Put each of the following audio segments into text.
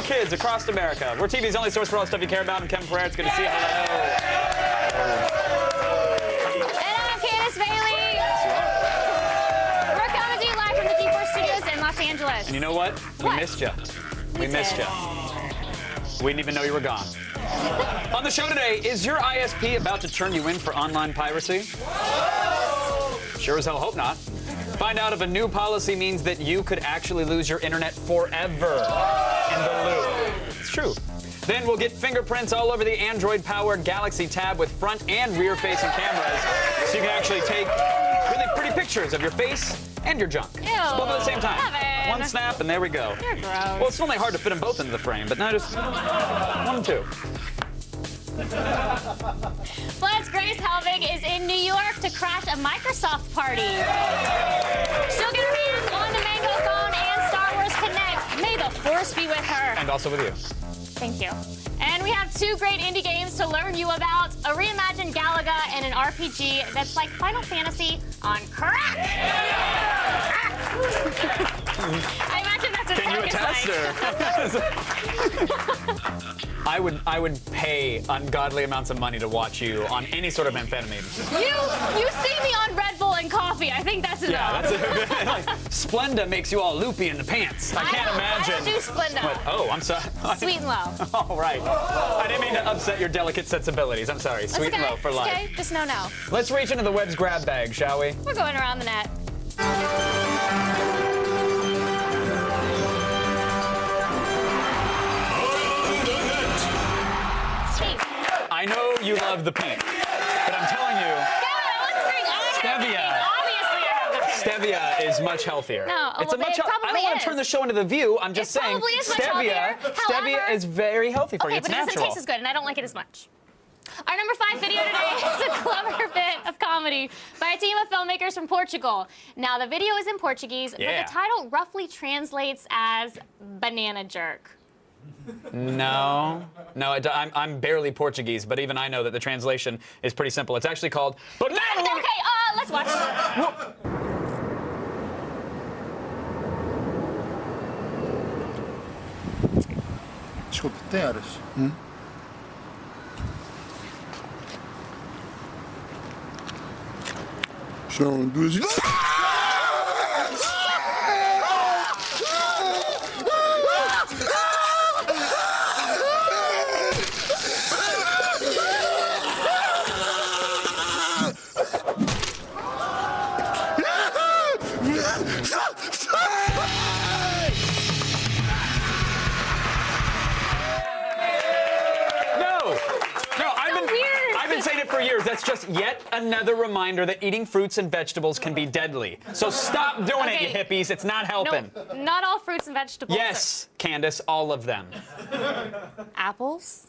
Kids across America. We're TV's only source for all the stuff you care about. I'm Kevin Ferrer. It's good to see you. Hello. And I'm Candace Bailey. We're coming to you live from the Geek Studios in Los Angeles. And you know what? We missed you. We missed you. We didn't even know you were gone. On the show today, is your ISP about to turn you in for online piracy? Sure as hell hope not. Find out if a new policy means that you could actually lose your internet forever in the loop. It's true. Then we'll get fingerprints all over the Android-powered Galaxy Tab with front and rear-facing cameras, so you can actually take really pretty pictures of your face and your junk. Ew, both at the same time. Kevin. One snap, and there we go. You're gross. Well, it's only hard to fit them both into the frame, but now just one and two. Plus, Grace Helbig is in New York to crash a Microsoft party. She'll get her hands on the Mango phone and Star Wars Connect. May the Force be with her. And also with you. Thank you. And we have two great indie games to learn you about, a reimagined Galaga and an RPG that's like Final Fantasy on crack. I imagine that's what Can you attest, I would pay ungodly amounts of money to watch you on any sort of amphetamine. You see me on Red Bull and coffee. I think that's enough. Yeah, that's it. Like, Splenda makes you all loopy in the pants. I can't imagine. I don't do Splenda. What? Oh, I'm sorry. Sweet and low. All right. I didn't mean to upset your delicate sensibilities. I'm sorry. Sweet and low for life. Okay, just no. Let's reach into the web's grab bag, shall we? We're going around the net. I know you love the pink, but I'm telling you, stevia is much healthier. No, it's a much. I don't want to turn the show into The View. I'm just saying, stevia is very healthy for you. It's but it natural. doesn't taste as good, and I don't like it as much. Our number 5 video today is a clever bit of comedy by a team of filmmakers from Portugal. Now, the video is in Portuguese, but the title roughly translates as banana jerk. No, I'm barely Portuguese, but even I know that the translation is pretty simple. It's actually called banana. Okay, let's watch. Desculpe, tem horas? São 2 for years. That's just yet another reminder that eating fruits and vegetables can be deadly. So stop doing it, you hippies. It's not helping. No, not all fruits and vegetables. Yes, Candace, all of them. Apples?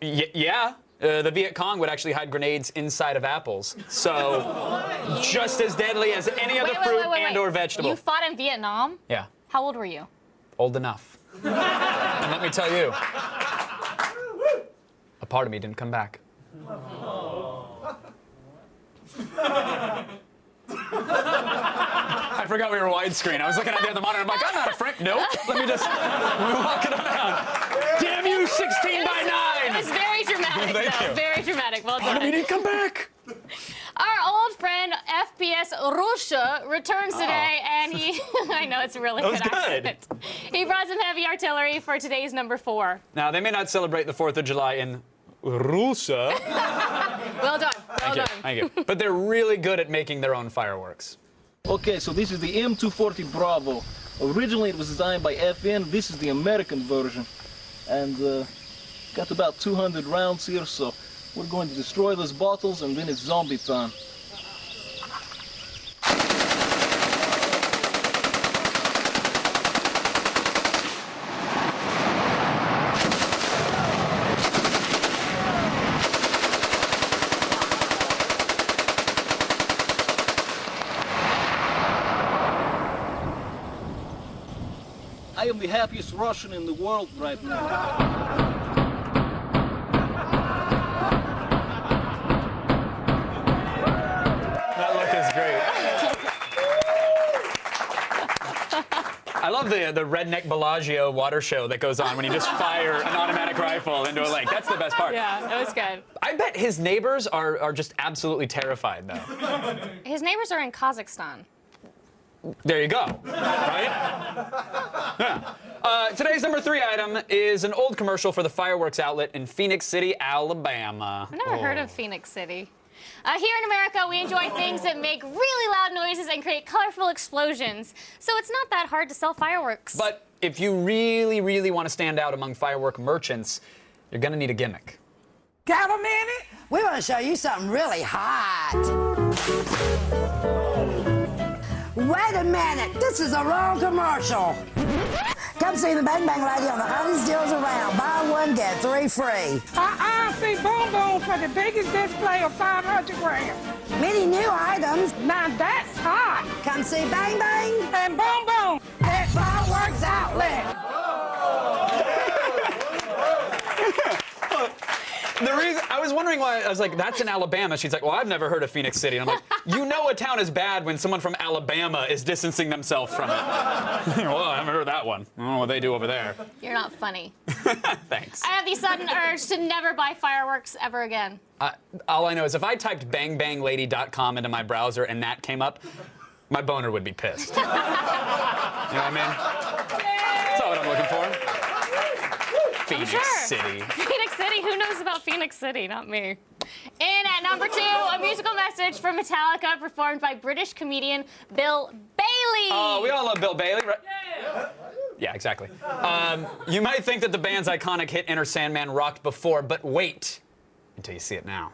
Yeah. The Viet Cong would actually hide grenades inside of apples. So just as deadly as any other fruit and or vegetable. You fought in Vietnam? Yeah. How old were you? Old enough. And let me tell you, a part of me didn't come back. I forgot we were widescreen. I was looking at the other monitor. I'm like, I'm not a frick. Nope. Let me just walk it around. Damn you, 16 by 9. It was very dramatic, Thank you. Very dramatic. Well done. Part of me didn't come back. Our old friend FPS Russia returns today, and he, I know it's a really good accent. He brought some heavy artillery for today's number 4. Now, they may not celebrate the 4th of July in Russia. Well done. Well done. Thank you. But they're really good at making their own fireworks. Okay, so this is the M240 Bravo. Originally it was designed by FN. This is the American version. And got about 200 rounds here, so we're going to destroy those bottles and then it's zombie time. I am the happiest Russian in the world right now. That look is great. I love the redneck Bellagio water show that goes on when you just fire an automatic rifle into a lake. That's the best part. Yeah, it was good. I bet his neighbors are just absolutely terrified, though. His neighbors are in Kazakhstan. There you go. Right? Yeah. Today's number 3 item is an old commercial for the fireworks outlet in Phoenix City, Alabama. I've never heard of Phoenix City. Here in America, we enjoy things that make really loud noises and create colorful explosions. So it's not that hard to sell fireworks. But if you really, really want to stand out among firework merchants, you're going to need a gimmick. Got a minute? We want to show you something really hot. Wait a minute, this is a wrong commercial. Come see the Bang Bang Lady on the hottest deals around. Buy one, get 3 free. See Boom Boom for the biggest display of 500 grams. Many new items. Now that's hot. Come see Bang Bang. And Boom Boom at Fireworks Outlet. The reason I was wondering why, I was like, that's in Alabama. She's like, well, I've never heard of Phoenix City. And I'm like, you know a town is bad when someone from Alabama is distancing themselves from it. Well, I haven't heard that one. I don't know what they do over there. You're not funny. Thanks. I have the sudden urge to never buy fireworks ever again. All I know is if I typed bangbanglady.com into my browser and that came up, my boner would be pissed. You know what I mean? That's all what I'm looking for. Phoenix City. Phoenix City? Who knows about Phoenix City? Not me. In at number 2, a musical message from Metallica performed by British comedian Bill Bailey. Oh, we all love Bill Bailey, right? Yeah, exactly. You might think that the band's iconic hit Enter Sandman rocked before, but wait until you see it now.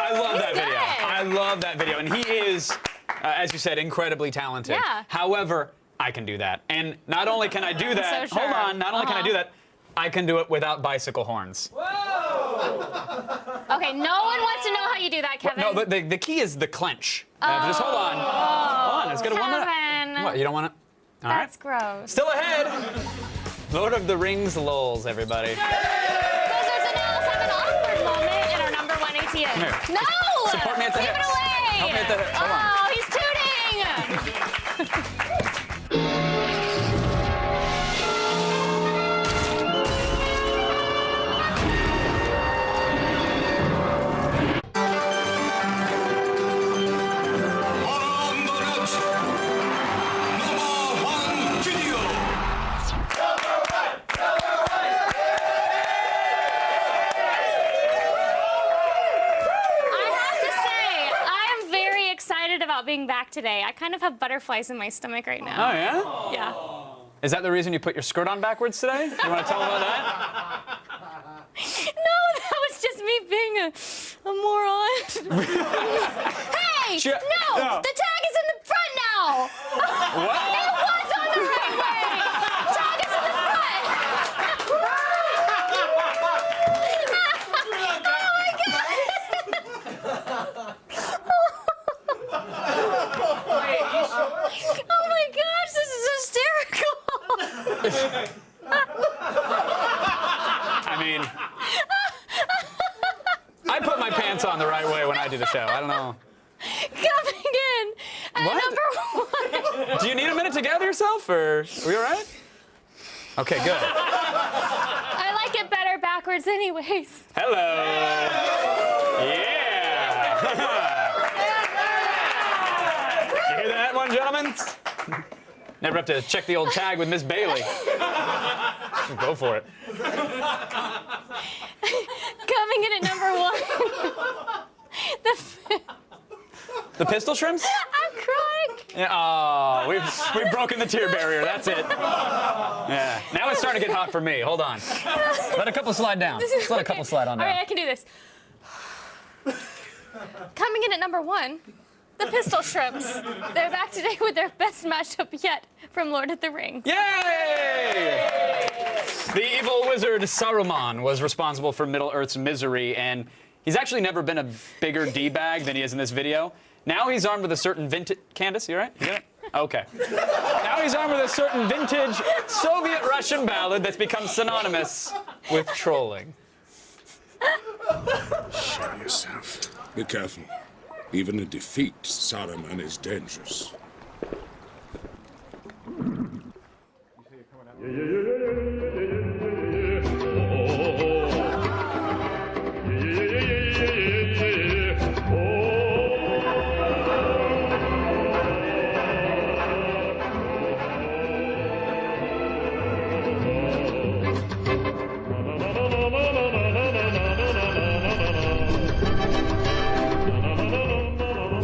I love that video. I love that video. And he is, as you said, incredibly talented. Yeah. However, I can do that. And not only can I do that, So sure. hold on, not only can I do that, I can do it without bicycle horns. Okay, no one wants to know how you do that, Kevin. No, but the key is the clench. Just hold on. Hold on, it's gonna warm it up. Kevin. What, you don't want it? All That's right. gross. Still ahead. Lord of the Rings lulz, everybody. Buzzards and owls have an awkward moment in our number 1 ATM. Come here. No! Support me at the Keep hips. it away! Help me at the hips. Hold on. Oh, he's tooting! About being back today. I kind of have butterflies in my stomach right now. Oh, yeah? Yeah. Is that the reason you put your skirt on backwards today? You want to tell them about that? No, that was just me being a moron. Hey! No! The tag is in the front now! What? It was on the right way! Tag is in the front! Oh my gosh, this is hysterical! I mean, I put my pants on the right way when I do the show. I don't know. Coming in at What? number 1. Do you need a minute to gather yourself, or are we all right? Okay, good. I like it better backwards anyways. Hello. Yeah. You hear that one, gentlemen? Never have to check the old tag with Miss Bailey. Go for it. Coming in at number 1. The pistol shrimps? I'm crying. Yeah, oh, we've broken the tear barrier. That's it. Yeah. Now it's starting to get hot for me. Hold on. Let a couple slide down. Just let a couple slide on down. All right, I can do this. Coming in at number 1, the Pistol Shrimps. They're back today with their best mashup yet from Lord of the Rings. Yay! The evil wizard Saruman was responsible for Middle-earth's misery, and he's actually never been a bigger D-bag than he is in this video. Now he's armed with a certain vintage... Candace, you all right? You got it? Okay. Now he's armed with a certain vintage Soviet Russian ballad that's become synonymous with trolling. Show yourself. Be careful. Even a defeat, Saruman is dangerous.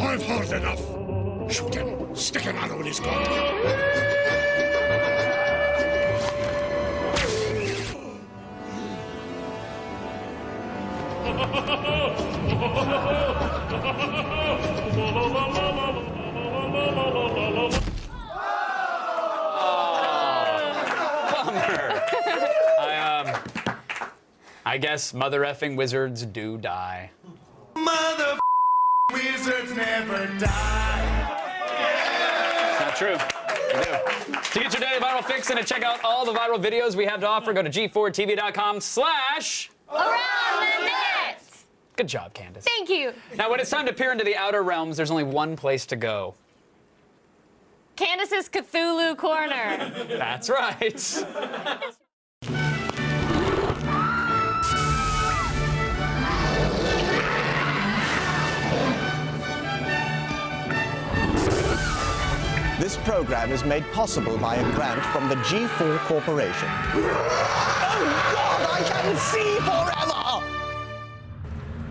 I've heard enough. Shoot him. Stick an arrow in his gut. I guess mother effing wizards do die. Mother wizards never die. It's not true. They do. To get your daily viral fix and to check out all the viral videos we have to offer, go to g4tv.com/around the minutes. Good job, Candace. Thank you. Now, when it's time to peer into the outer realms, there's only one place to go. Candace's Cthulhu Corner. That's right. This program is made possible by a grant from the G4 Corporation. Oh God, I can see forever!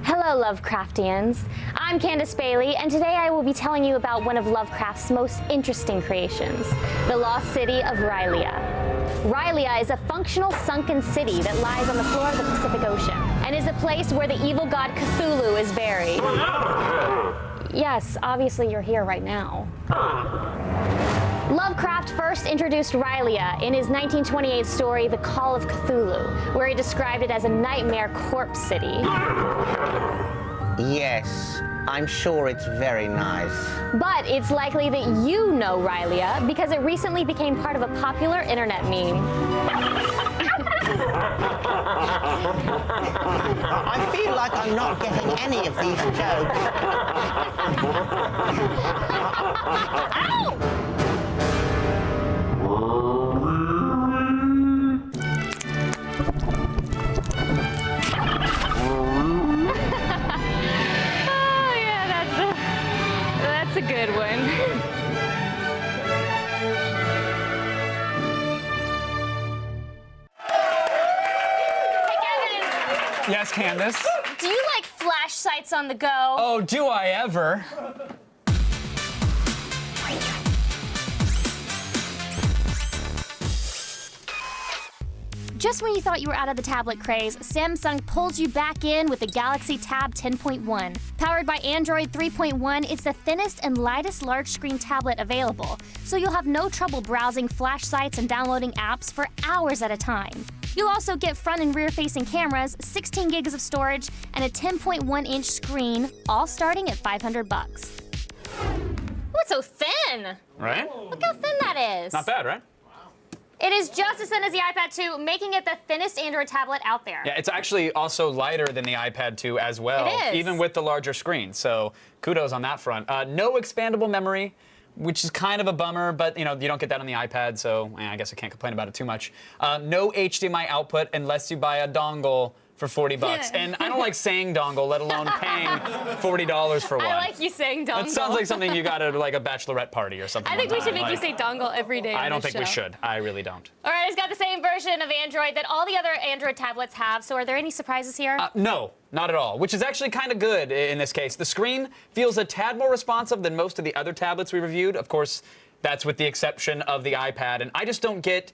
Hello, Lovecraftians. I'm Candace Bailey, and today I will be telling you about one of Lovecraft's most interesting creations, the lost city of Rylea. Rylea is a functional sunken city that lies on the floor of the Pacific Ocean, and is a place where the evil god Cthulhu is buried. Yes, obviously you're here right now. Lovecraft first introduced Rylea in his 1928 story, The Call of Cthulhu, where he described it as a nightmare corpse city. Yes, I'm sure it's very nice. But it's likely that you know Rylea because it recently became part of a popular internet meme. I feel like I'm not getting any of these jokes. Ow! Oh yeah, that's a good one. Yes, Candace? Do you like flash sites on the go? Oh, do I ever? Just when you thought you were out of the tablet craze, Samsung pulls you back in with the Galaxy Tab 10.1. Powered by Android 3.1, it's the thinnest and lightest large-screen tablet available, so you'll have no trouble browsing flash sites and downloading apps for hours at a time. You'll also get front and rear-facing cameras, 16 gigs of storage, and a 10.1-inch screen, all starting at $500. Oh, it's so thin! Right? Look how thin that is. Not bad, right? It is just as thin as the iPad 2, making it the thinnest Android tablet out there. Yeah, it's actually also lighter than the iPad 2 as well, It is. even with the larger screen. So kudos on that front. No expandable memory, which is kind of a bummer, but you don't get that on the iPad, so I guess I can't complain about it too much. No HDMI output unless you buy a dongle for for 40 bucks. And I don't like saying dongle, let alone paying $40 for one. I like you saying dongle. That sounds like something you got at like a bachelorette party or something. I think we should make you say dongle every day. I on don't this think we show. should. I really don't. All right, it's got the same version of Android that all the other Android tablets have. So are there any surprises here? No, not at all, which is actually kind of good in this case. The screen feels a tad more responsive than most of the other tablets we reviewed. Of course, that's with the exception of the iPad. And I just don't get...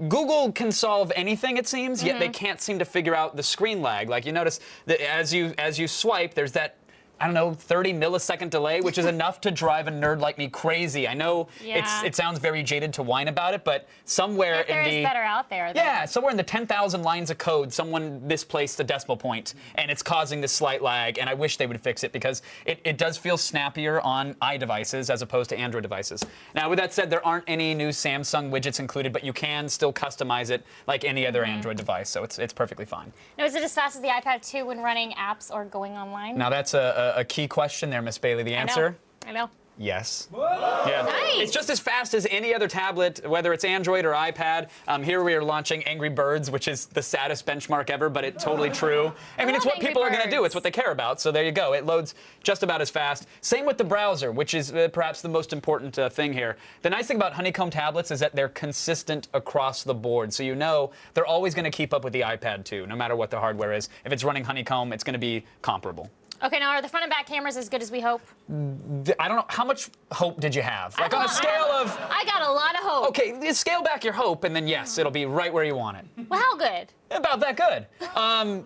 Google can solve anything, it seems, yet they can't seem to figure out the screen lag. Like, you notice that as you swipe, there's that, I don't know, 30 millisecond delay, which is enough to drive a nerd like me crazy. I know it sounds very jaded to whine about it, but somewhere if there in the... is better out there. Then. Yeah, somewhere in the 10,000 lines of code, someone misplaced a decimal point, and it's causing this slight lag, and I wish they would fix it because it does feel snappier on iDevices as opposed to Android devices. Now, with that said, there aren't any new Samsung widgets included, but you can still customize it like any other Android device, so it's perfectly fine. Now, is it as fast as the iPad 2 when running apps or going online? Now, that's a key question there, Miss Bailey. The answer? I know. Yes. Yeah. Nice. It's just as fast as any other tablet, whether it's Android or iPad. Here we are launching Angry Birds, which is the saddest benchmark ever, but it's totally true. I mean, it's what people are going to do. It's what they care about. So there you go. It loads just about as fast. Same with the browser, which is perhaps the most important thing here. The nice thing about Honeycomb tablets is that they're consistent across the board. So you know they're always going to keep up with the iPad 2, no matter what the hardware is. If it's running Honeycomb, it's going to be comparable. Okay, now are the front and back cameras as good as we hope? I don't know. How much hope did you have? Like on a scale of... I got a lot of hope. Okay, scale back your hope, and then yes, it'll be right where you want it. Well, how good? About that good.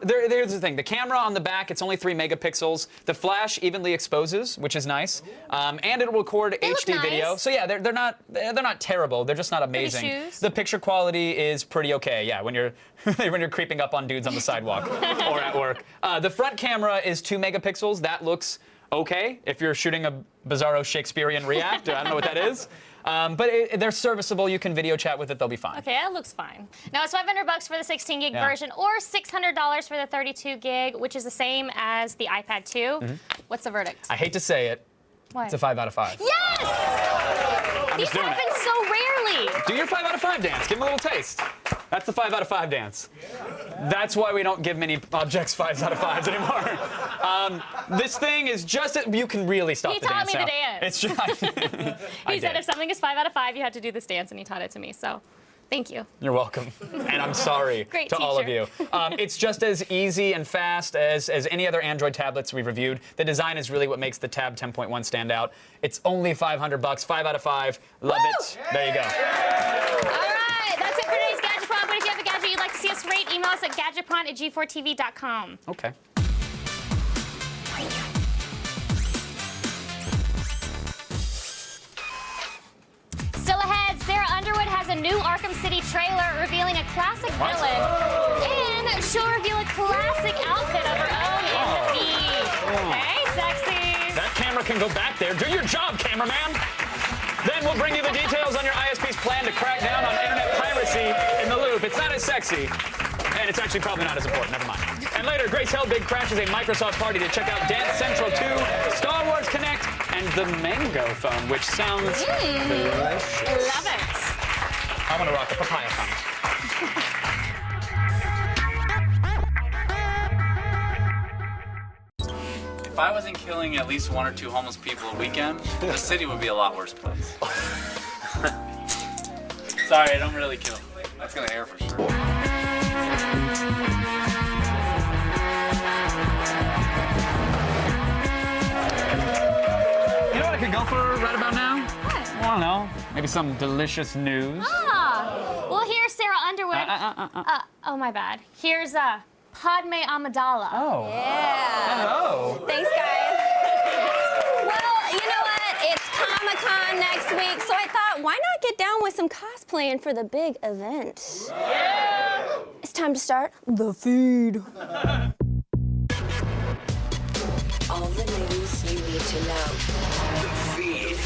There's the thing. The camera on the back, it's only 3 megapixels. The flash evenly exposes, which is nice, and it'll record HD video. So yeah, they're not terrible. They're just not amazing. Pretty shoes. The picture quality is pretty okay. Yeah, when you're when you're creeping up on dudes on the sidewalk or at work. The front camera is 2 megapixels. That looks okay if you're shooting a bizarro Shakespearean react. I don't know what that is. But they're serviceable. You can video chat with it. They'll be fine. Okay, that looks fine. Now it's $500 for the 16 gig version or $600 for the 32 gig, which is the same as the iPad 2. What's the verdict? I hate to say it. What? It's a 5 out of 5. Yes! These happen so rarely. Do your 5 out of 5 dance. Give them a little taste. That's the 5 out of 5 dance. That's why we don't give many objects 5s out of 5s anymore. This thing is just, you can really stop the dance now. He taught me the dance. It's just, he said if something is 5 out of 5, you have to do this dance, and he taught it to me, so thank you. You're welcome. And I'm sorry Great to teacher. all of you. It's just as easy and fast as any other Android tablets we've reviewed. The design is really what makes the Tab 10.1 stand out. It's only $500, 5 out of 5. Love it. There you go. All right, that's it for today's Gadgetpron. But if you have a gadget you'd like to see us rate, email us at gadgetpron@g4tv.com. Okay. Still ahead, Sarah Underwood has a new Arkham City trailer revealing a classic villain, and she'll reveal a classic outfit of her own in the feed. Hey, sexy. That camera can go back there. Do your job, cameraman. Then we'll bring you the details on your ISP's plan to crack down on internet piracy in the loop. It's not as sexy, and it's actually probably not as important. Never mind. And later, Grace Helbig crashes a Microsoft party to check out Dance Central 2, Star Wars Connect, and the Mango phone, which sounds delicious. Love it. I want to rock the papaya phone. If I wasn't killing at least 1 or 2 homeless people a weekend, the city would be a lot worse place. Sorry, I don't really kill. That's gonna air for sure. You know what I could go for right about now? What? I don't know. Maybe some delicious news. Well, here's Sarah Underwood. Oh, my bad. Here's Padme Amidala. Oh. Yeah. Hello. Thanks, guys. Well, you know what? It's Comic-Con next week, so I thought, why not get down with some cosplaying for the big event? Yeah. It's time to start the feed. All the news you need to know. Feed.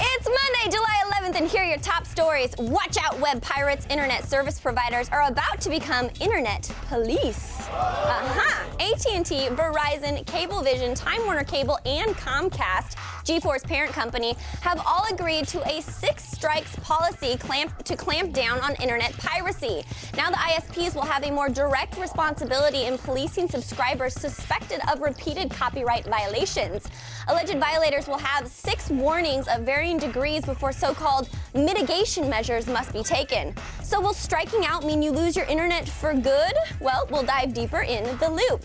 It's Monday, July 11th, and here are your top stories. Watch out, web pirates. Internet service providers are about to become internet police. AT&T, Verizon, Cablevision, Time Warner Cable, and Comcast G4's parent company, have all agreed to a 6 strikes policy to clamp down on internet piracy. Now the ISPs will have a more direct responsibility in policing subscribers suspected of repeated copyright violations. Alleged violators will have 6 warnings of varying degrees before so-called mitigation measures must be taken. So will striking out mean you lose your internet for good? Well, we'll dive deeper in the loop.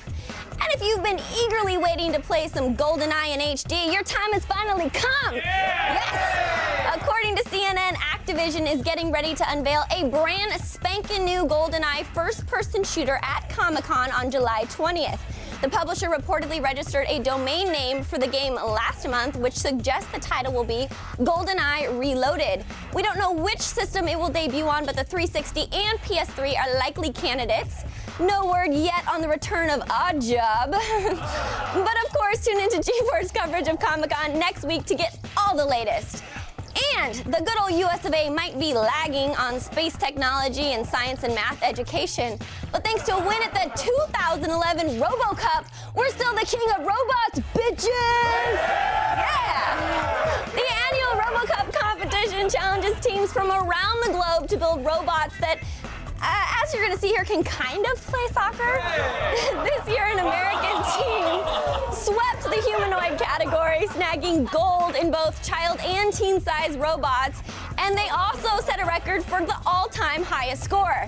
And if you've been eagerly waiting to play some GoldenEye in HD, your time has finally come. Yes! According to CNN, Activision is getting ready to unveil a brand spanking new GoldenEye first-person shooter at Comic-Con on July 20th. The publisher reportedly registered a domain name for the game last month, which suggests the title will be GoldenEye Reloaded. We don't know which system it will debut on, but the 360 and PS3 are likely candidates. No word yet on the return of Oddjob. But of course, tune into G4's coverage of Comic-Con next week to get all the latest. And the good old US of A might be lagging on space technology and science and math education, but thanks to a win at the 2011 RoboCup, we're still the king of robots, bitches! Yeah! The annual RoboCup competition challenges teams from around the globe to build robots that, as you're gonna see here, can kind of play soccer. This year, an American team swept the humanoid category, snagging gold in both child and teen-sized robots, and they also set a record for the all-time highest score.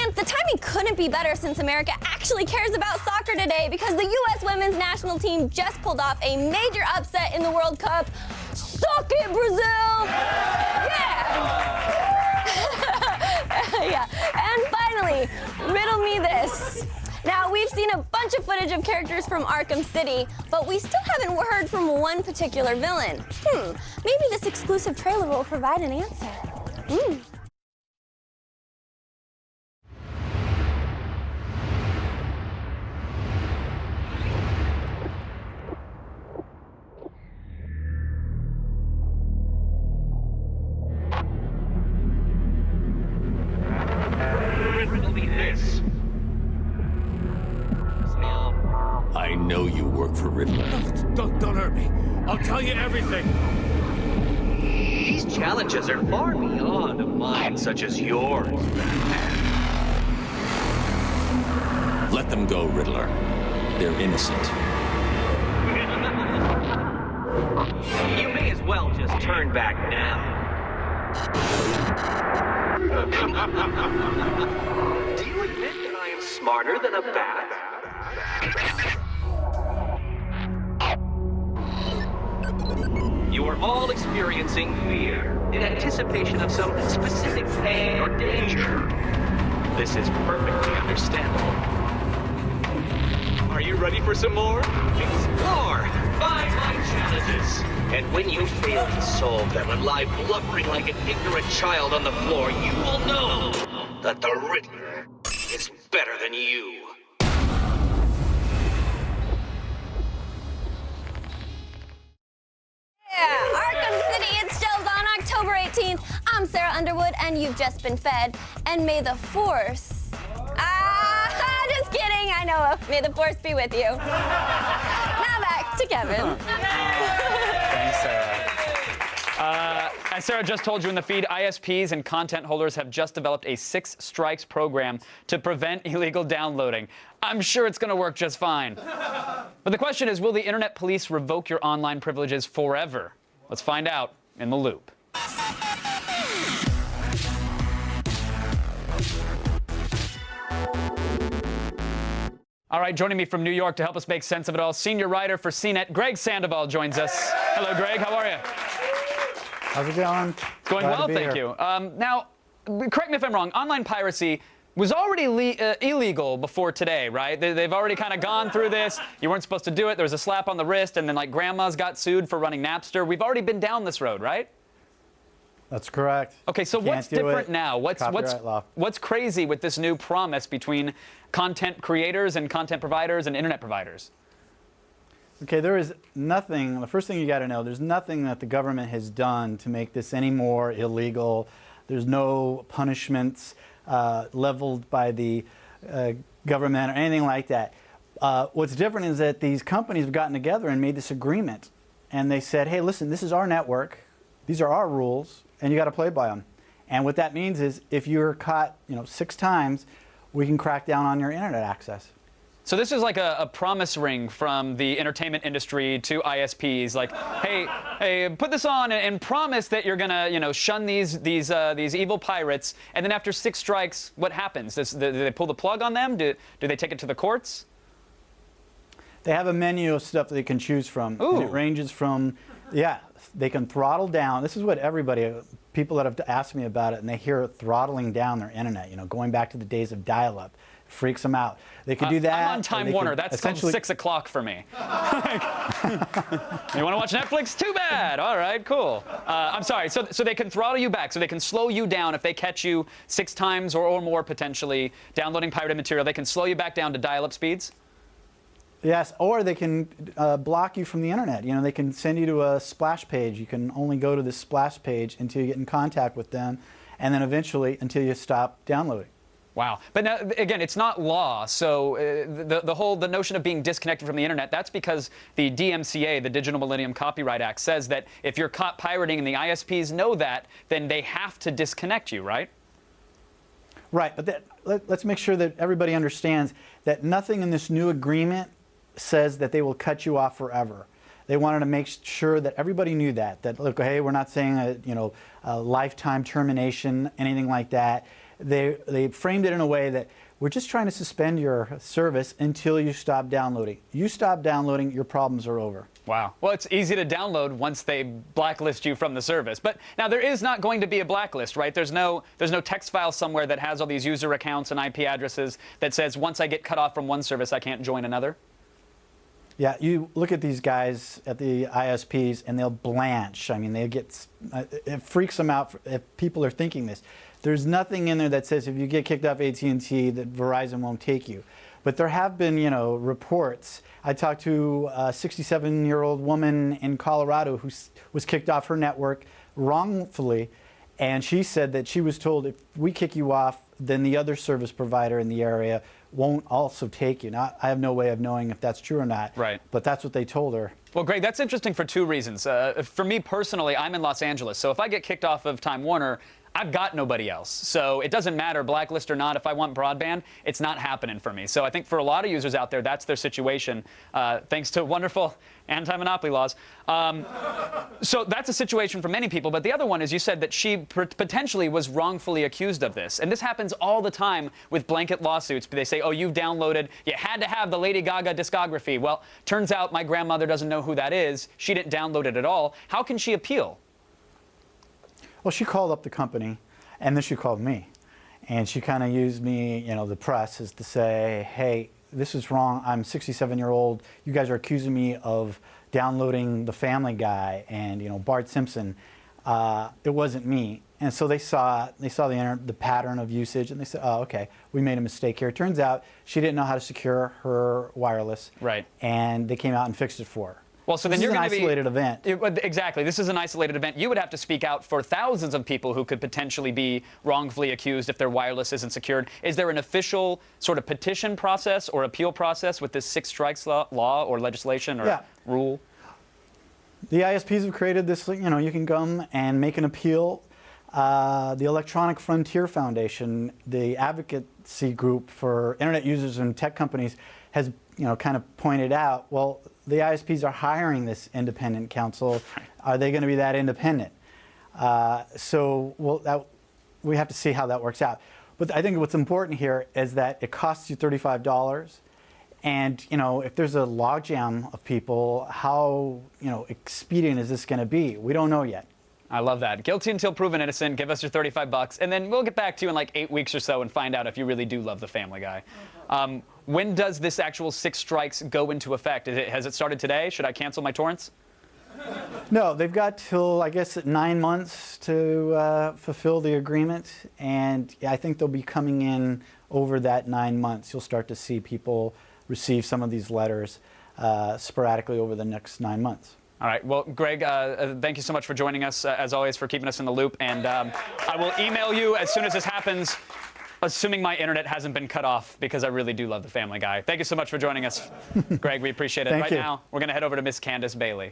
And the timing couldn't be better since America actually cares about soccer today because the U.S. women's national team just pulled off a major upset in the World Cup. Suck it, Brazil! Yeah! Yeah. And finally, riddle me this. Now, we've seen a bunch of footage of characters from Arkham City, but we still haven't heard from one particular villain. Maybe this exclusive trailer will provide an answer. I know you work for Riddler. Don't hurt me. I'll tell you everything. These challenges are far beyond a mind such as yours. Let them go, Riddler. They're innocent. You may as well just turn back now. Do you admit that I am smarter than a bat? You are all experiencing fear in anticipation of some specific pain or danger. This is perfectly understandable. Are you ready for some more? Explore! Find my challenges! And when you fail to solve them and lie blubbering like an ignorant child on the floor, you will know that the Riddler is better than you. Yeah, Arkham City, it shows on October 18th. I'm Sarah Underwood, and you've just been fed. And may the Force... just kidding, I know. May the Force be with you. Now back to Kevin. Thanks, Sarah. As Sarah just told you in the feed, ISPs and content holders have just developed a 6 strikes program to prevent illegal downloading. I'm sure it's going to work just fine. But the question is, will the internet police revoke your online privileges forever? Let's find out in The Loop. All right, joining me from New York to help us make sense of it all, senior writer for CNET, Greg Sandoval joins us. Hello, Greg. How are you? How's it going? It's going well, thank you. Now, correct me if I'm wrong, online piracy was already illegal before today, right? They've already kind of gone through this. You weren't supposed to do it. There was a slap on the wrist, and then, like, grandmas got sued for running Napster. We've already been down this road, right? That's correct. Okay, so what's different now? What's crazy with this new promise between content creators and content providers and internet providers? Okay, there is nothing, the first thing you got to know, there's nothing that the government has done to make this any more illegal. There's no punishments leveled by the government or anything like that. What's different is that these companies have gotten together and made this agreement and they said, hey, listen, this is our network. These are our rules, and you got to play by them. And what that means is if you're caught 6 times, we can crack down on your internet access. So this is like a promise ring from the entertainment industry to ISPs, like, hey, put this on and promise that you're gonna, shun these evil pirates. And then after 6 strikes, what happens? Do they pull the plug on them? Do they take it to the courts? They have a menu of stuff that they can choose from. Ooh. And it ranges from, they can throttle down. This is what people that have asked me about it, and they hear throttling down their internet. Going back to the days of dial-up. Freaks them out. They could do that. I'm on Time Warner. That's called 6 o'clock for me. You want to watch Netflix? Too bad. All right, cool. I'm sorry. So they can throttle you back. So they can slow you down if they catch you 6 times or more potentially downloading pirated material. They can slow you back down to dial-up speeds. Yes, or they can block you from the internet. They can send you to a splash page. You can only go to this splash page until you get in contact with them, and then eventually until you stop downloading. Wow. But now, again, it's not law. So the notion of being disconnected from the internet, that's because the DMCA, the Digital Millennium Copyright Act, says that if you're caught pirating and the ISPs know that, then they have to disconnect you, right? Right. But let's make sure that everybody understands that nothing in this new agreement says that they will cut you off forever. They wanted to make sure that everybody knew that look, hey, we're not saying a lifetime termination, anything like that. They framed it in a way that we're just trying to suspend your service until you stop downloading. You stop downloading, your problems are over. Wow. Well, it's easy to download once they blacklist you from the service. But now there is not going to be a blacklist, right? There's no text file somewhere that has all these user accounts and IP addresses that says once I get cut off from one service, I can't join another. Yeah, you look at these guys at the ISPs and they'll blanch. I mean, it freaks them out if people are thinking this. There's nothing in there that says if you get kicked off AT&T that Verizon won't take you. But there have been, reports. I talked to a 67-year-old woman in Colorado who was kicked off her network wrongfully, and she said that she was told if we kick you off, then the other service provider in the area won't also take you. Now, I have no way of knowing if that's true or not. Right. But that's what they told her. Well, Greg, that's interesting for 2 reasons. For me personally, I'm in Los Angeles, so if I get kicked off of Time Warner, I've got nobody else. So it doesn't matter, blacklist or not, if I want broadband, it's not happening for me. So I think for a lot of users out there, that's their situation, thanks to wonderful anti-monopoly laws. So that's a situation for many people. But the other one is you said that she potentially was wrongfully accused of this. And this happens all the time with blanket lawsuits. They say, oh, you had to have the Lady Gaga discography. Well, turns out my grandmother doesn't know who that is. She didn't download it at all. How can she appeal? Well, she called up the company, and then she called me. And she kind of used me, the press, as to say, hey, this is wrong. I'm 67-year-old. You guys are accusing me of downloading The Family Guy and, Bart Simpson. It wasn't me. And so they saw the pattern of usage, and they said, oh, okay, we made a mistake here. It turns out she didn't know how to secure her wireless. Right. And they came out and fixed it for her. Well, so then this you're is an isolated event. Exactly. This is an isolated event. You would have to speak out for thousands of people who could potentially be wrongfully accused if their wireless isn't secured. Is there an official sort of petition process or appeal process with this 6 strikes law or legislation or rule? The ISPs have created this, you can come and make an appeal. The Electronic Frontier Foundation, the advocacy group for internet users and tech companies, has kind of pointed out, well, the ISPs are hiring this independent counsel. Are they going to be that independent? We have to see how that works out. But I think what's important here is that it costs you $35. And, if there's a logjam of people, how, expedient is this going to be? We don't know yet. I love that. Guilty until proven innocent. Give us your $35, and then we'll get back to you in like 8 weeks or so and find out if you really do love The Family Guy. When does this actual 6 strikes go into effect? Has it started today? Should I cancel my torrents? No, they've got till, I guess, 9 months to fulfill the agreement, and I think they'll be coming in over that 9 months. You'll start to see people receive some of these letters sporadically over the next 9 months. All right. Well, Greg, thank you so much for joining us, as always, for keeping us in the loop. And I will email you as soon as this happens, assuming my internet hasn't been cut off, because I really do love The Family Guy. Thank you so much for joining us, Greg. We appreciate it. Right now, we're going to head over to Miss Candace Bailey.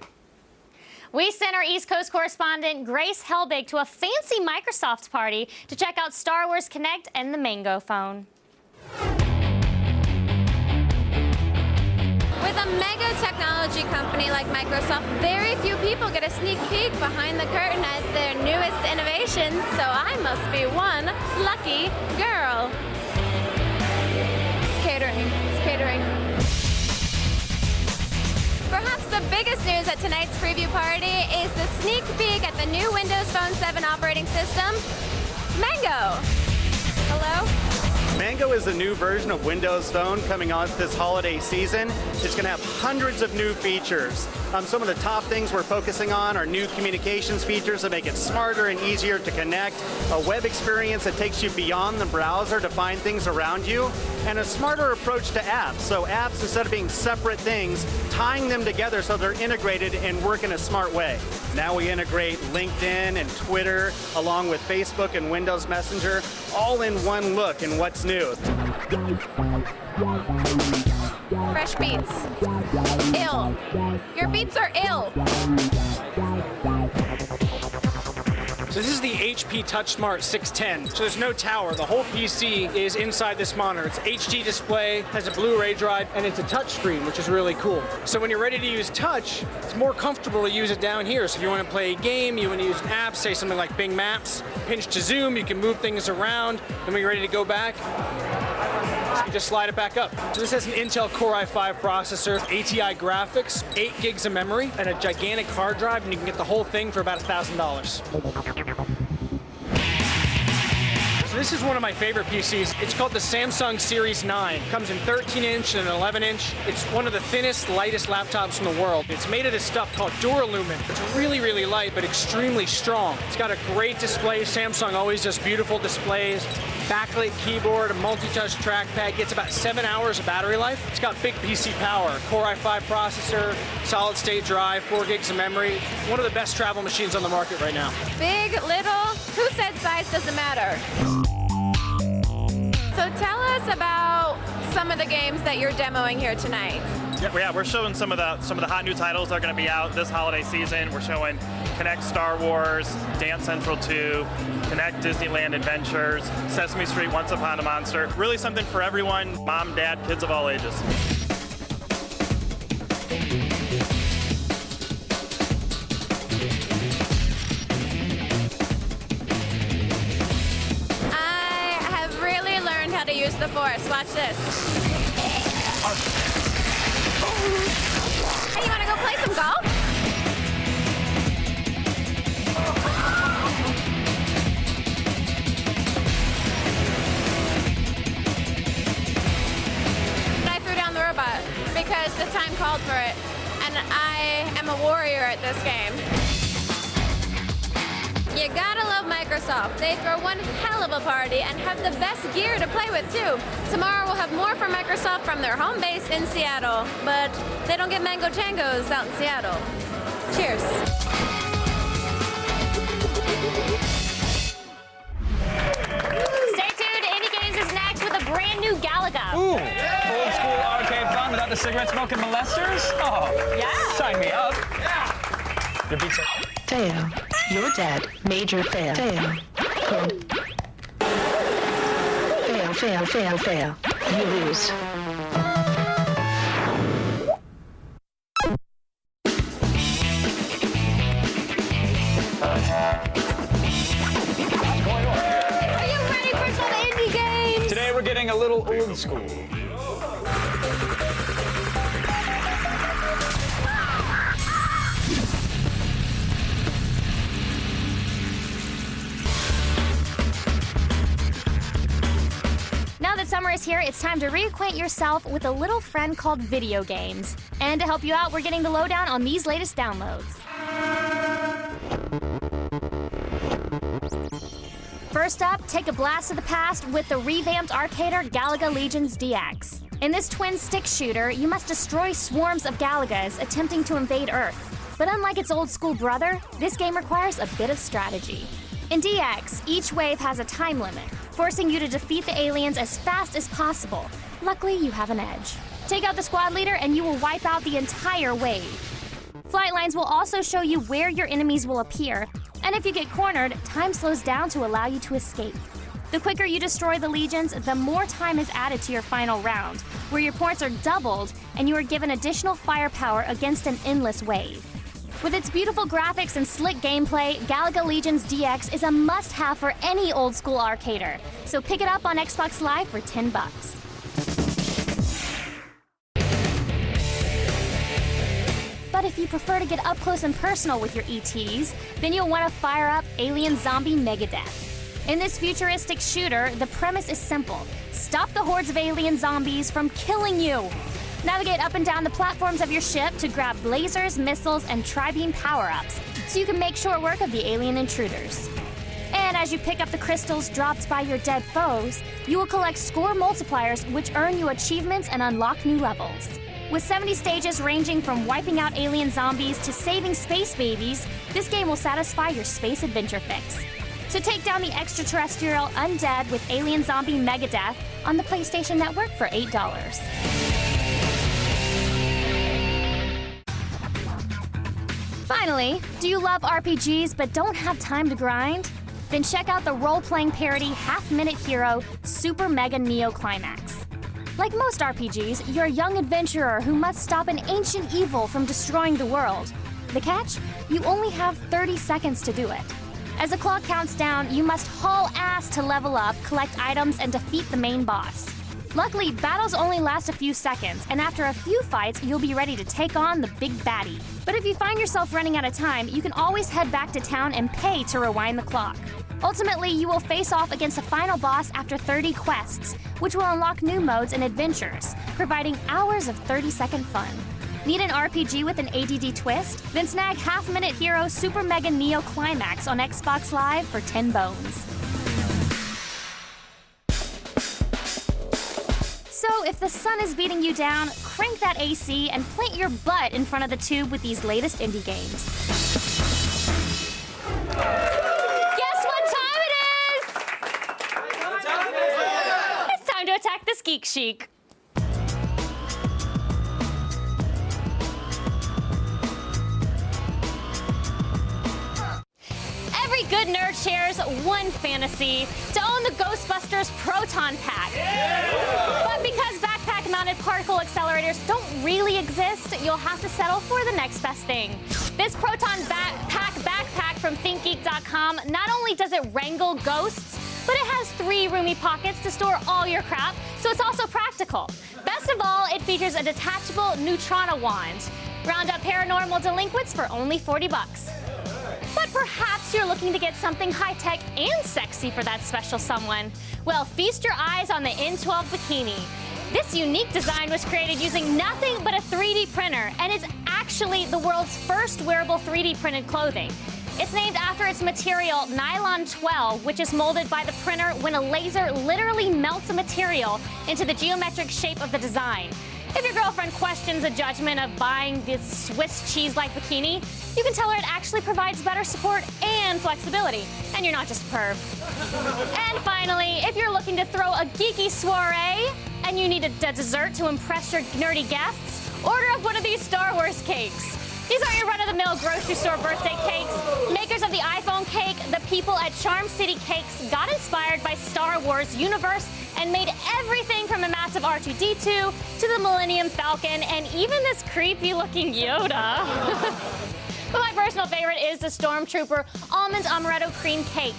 We sent our East Coast correspondent Grace Helbig to a fancy Microsoft party to check out Star Wars Kinect and the Mango phone. With a mega technology company like Microsoft, very few people get a sneak peek behind the curtain at their newest innovations, so I must be one lucky girl. It's catering. It's catering. Perhaps the biggest news at tonight's preview party is the sneak peek at the new Windows Phone 7 operating system, Mango. Hello? Mango is a new version of Windows Phone coming out this holiday season. It's going to have hundreds of new features. Some of the top things we're focusing on are new communications features that make it smarter and easier to connect, a web experience that takes you beyond the browser to find things around you, and a smarter approach to apps. So apps, instead of being separate things, tying them together so they're integrated and work in a smart way. Now we integrate LinkedIn and Twitter along with Facebook and Windows Messenger, all in one look in what's new. Fresh beats. Ill. Your beats are ill. So this is the HP TouchSmart 610. So there's no tower. The whole PC is inside this monitor. It's HD display, has a Blu-ray drive, and it's a touch screen, which is really cool. So when you're ready to use touch, it's more comfortable to use it down here. So if you want to play a game, you want to use an app, say something like Bing Maps, pinch to zoom, you can move things around, and when you're ready to go back, you just slide it back up. So this has an Intel Core i5 processor, ATI graphics, 8 gigs of memory, and a gigantic hard drive, and you can get the whole thing for about $1,000. So this is one of my favorite PCs. It's called the Samsung Series 9. It comes in 13-inch and 11-inch. It's one of the thinnest, lightest laptops in the world. It's made of this stuff called Duralumin. It's really, really light, but extremely strong. It's got a great display. Samsung always does beautiful displays. Backlit keyboard, a multi-touch trackpad, gets about 7 hours of battery life. It's got big PC power, Core i5 processor, solid-state drive, 4 gigs of memory. One of the best travel machines on the market right now. Big, little, who said size doesn't matter? So tell us about some of the games that you're demoing here tonight. Yeah, we're showing some of the hot new titles that are going to be out this holiday season. We're showing Kinect Star Wars, Dance Central 2, Kinect Disneyland Adventures, Sesame Street Once Upon a Monster. Really something for everyone, mom, dad, kids of all ages. I have really learned how to use the Force. Watch this. Hey, you want to go play some golf? I threw down the robot because the time called for it, and I am a warrior at this game. You gotta love Microsoft. They throw one hell of a party and have the best gear to play with, too. Tomorrow we'll have more from Microsoft from their home base in Seattle, but they don't get mango tangos out in Seattle. Cheers. Stay tuned. Indie Games is next with a brand new Galaga. Ooh, old school arcade fun without the cigarette smoking molesters? Oh, yeah. Sign me up. Yeah. Your beats are... Fail. You're dead. Major fail. Fail. Fail, fail, fail, fail. You lose. Are you ready for some indie games? Today we're getting a little old school. Now that summer is here, it's time to reacquaint yourself with a little friend called video games. And to help you out, we're getting the lowdown on these latest downloads. First up, take a blast of the past with the revamped arcader Galaga Legions DX. In this twin stick shooter, you must destroy swarms of Galagas attempting to invade Earth. But unlike its old school brother, this game requires a bit of strategy. In DX, each wave has a time limit, forcing you to defeat the aliens as fast as possible. Luckily, you have an edge. Take out the squad leader and you will wipe out the entire wave. Flight lines will also show you where your enemies will appear, and if you get cornered, time slows down to allow you to escape. The quicker you destroy the legions, the more time is added to your final round, where your points are doubled and you are given additional firepower against an endless wave. With its beautiful graphics and slick gameplay, Galaga Legions DX is a must-have for any old-school arcader, so pick it up on Xbox Live for $10. But if you prefer to get up close and personal with your ETs, then you'll want to fire up Alien Zombie Megadeth. In this futuristic shooter, the premise is simple. Stop the hordes of alien zombies from killing you. Navigate up and down the platforms of your ship to grab lasers, missiles, and tri-beam power-ups, so you can make short work of the alien intruders. And as you pick up the crystals dropped by your dead foes, you will collect score multipliers which earn you achievements and unlock new levels. With 70 stages ranging from wiping out alien zombies to saving space babies, this game will satisfy your space adventure fix. So take down the extraterrestrial undead with Alien Zombie Megadeth on the PlayStation Network for $8. Finally, do you love RPGs but don't have time to grind? Then check out the role-playing parody Half-Minute Hero Super Mega Neo Climax. Like most RPGs, you're a young adventurer who must stop an ancient evil from destroying the world. The catch? You only have 30 seconds to do it. As the clock counts down, you must haul ass to level up, collect items, and defeat the main boss. Luckily, battles only last a few seconds, and after a few fights, you'll be ready to take on the big baddie. But if you find yourself running out of time, you can always head back to town and pay to rewind the clock. Ultimately, you will face off against the final boss after 30 quests, which will unlock new modes and adventures, providing hours of 30-second fun. Need an RPG with an ADD twist? Then snag Half-Minute Hero Super Mega Neo Climax on Xbox Live for 10 bones. So if the sun is beating you down, crank that AC and plant your butt in front of the tube with these latest indie games. Guess what time it is? It's time to attack this Geek Chic. Every good nerd shares one fantasy: to own the Ghostbusters Proton Pack. But because backpack-mounted particle accelerators don't really exist, you'll have to settle for the next best thing. This Proton backpack from ThinkGeek.com, not only does it wrangle ghosts, but it has 3 roomy pockets to store all your crap, so it's also practical. Best of all, it features a detachable Neutrona wand. Round up paranormal delinquents for only $40. But perhaps you're looking to get something high-tech and sexy for that special someone. Well, feast your eyes on the N12 bikini. This unique design was created using nothing but a 3D printer, and it's actually the world's first wearable 3D printed clothing. It's named after its material, Nylon 12, which is molded by the printer when a laser literally melts a material into the geometric shape of the design. If your girlfriend questions the judgment of buying this Swiss cheese-like bikini, you can tell her it actually provides better support and flexibility, and you're not just a perv. And finally, if you're looking to throw a geeky soiree and you need a dessert to impress your nerdy guests, order up one of these Star Wars cakes. These aren't your run-of-the-mill grocery store birthday cakes. Makers of the iPhone cake, the people at Charm City Cakes got inspired by Star Wars universe and made everything from a massive R2-D2 to the Millennium Falcon and even this creepy-looking Yoda. But my personal favorite is the Stormtrooper Almond Amaretto Cream Cake,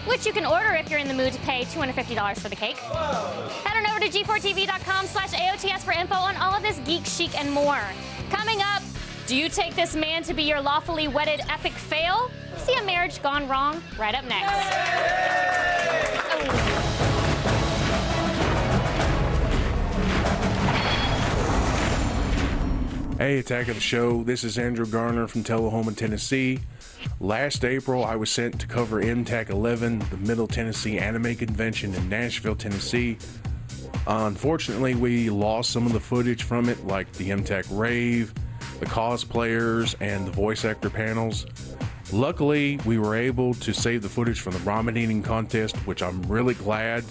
which you can order if you're in the mood to pay $250 for the cake. Head on over to g4tv.com/AOTS for info on all of this Geek Chic and more. Coming up, do you take this man to be your lawfully wedded epic fail? See a marriage gone wrong right up next. Hey, Attack of the Show. This is Andrew Garner from Tullahoma, Tennessee. Last April, I was sent to cover MTAC 11, the Middle Tennessee Anime Convention in Nashville, Tennessee. Unfortunately, we lost some of the footage from it, like the MTAC rave, the cosplayers, and the voice actor panels. Luckily, we were able to save the footage from the ramen eating contest, which I'm really glad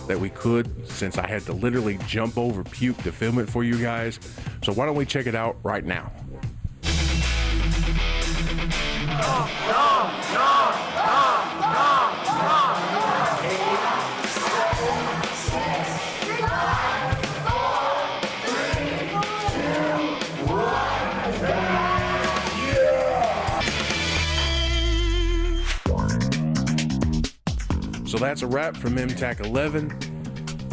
that we could, since I had to literally jump over puke to film it for you guys. So why don't we check it out right now? So that's a wrap from MTAC 11.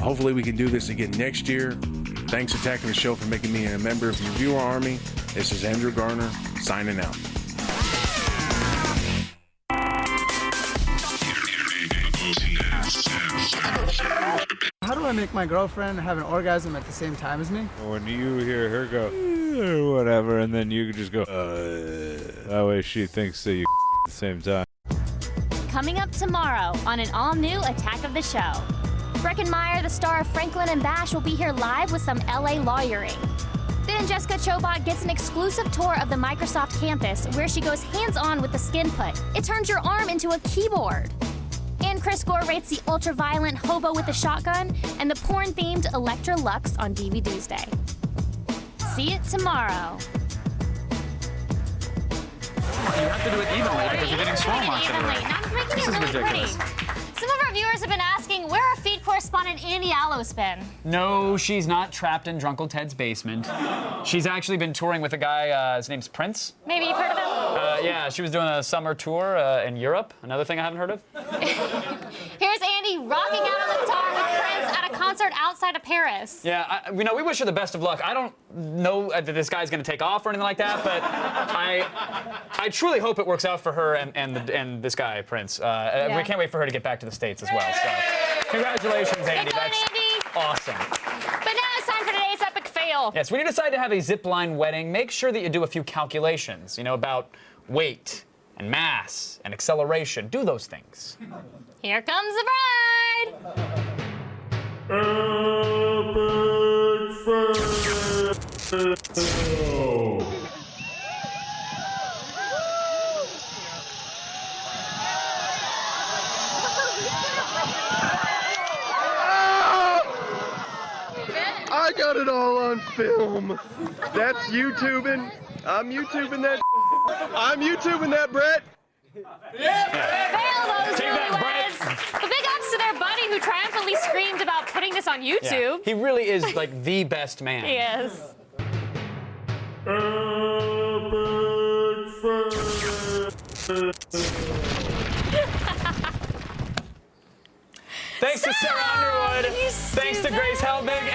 Hopefully we can do this again next year. Thanks Attacking the Show for making me a member of your viewer army. This is Andrew Garner, signing out. How do I make my girlfriend have an orgasm at the same time as me? When you hear her go, whatever, and then you can just go, that way she thinks that you at the same time. Coming up tomorrow on an all-new Attack of the Show. Breckenmeyer, the star of Franklin and Bash, will be here live with some LA lawyering. Then Jessica Chobot gets an exclusive tour of the Microsoft campus where she goes hands-on with the skin put. It turns your arm into a keyboard. And Chris Gore rates the ultra-violent Hobo with a Shotgun and the porn-themed Electra Lux on DVD's Day. See it tomorrow. You have to do it evenly because you're getting storm marks everywhere. Not making This it is really ridiculous. pretty. Some of our viewers have been asking where our feed correspondent Andy Allo's been. No, she's not trapped in Drunkle Ted's basement. She's actually been touring with a guy, his name's Prince. Maybe you've heard of him? Yeah, she was doing a summer tour in Europe. Another thing I haven't heard of. Here's Andy rocking out on the guitar with Prince at a concert outside of Paris. Yeah, we wish her the best of luck. I don't know that this guy's going to take off or anything like that, but I truly hope it works out for her and this guy, Prince. We can't wait for her to get back to the States as well. So, congratulations, Andy. That's awesome. But now it's time for today's epic fail. Yes, when you decide to have a zipline wedding, make sure that you do a few calculations, about weight and mass and acceleration. Do those things. Here comes the bride. I got it all on film. That's YouTubing. I'm YouTubing that. I'm YouTubing that, Brett. Fail those newlyweds. But big ups to their buddy who triumphantly screamed about putting this on YouTube. Yeah. He really is like the best man. He is. Thanks to Sarah Underwood. Thanks to Grace Helbig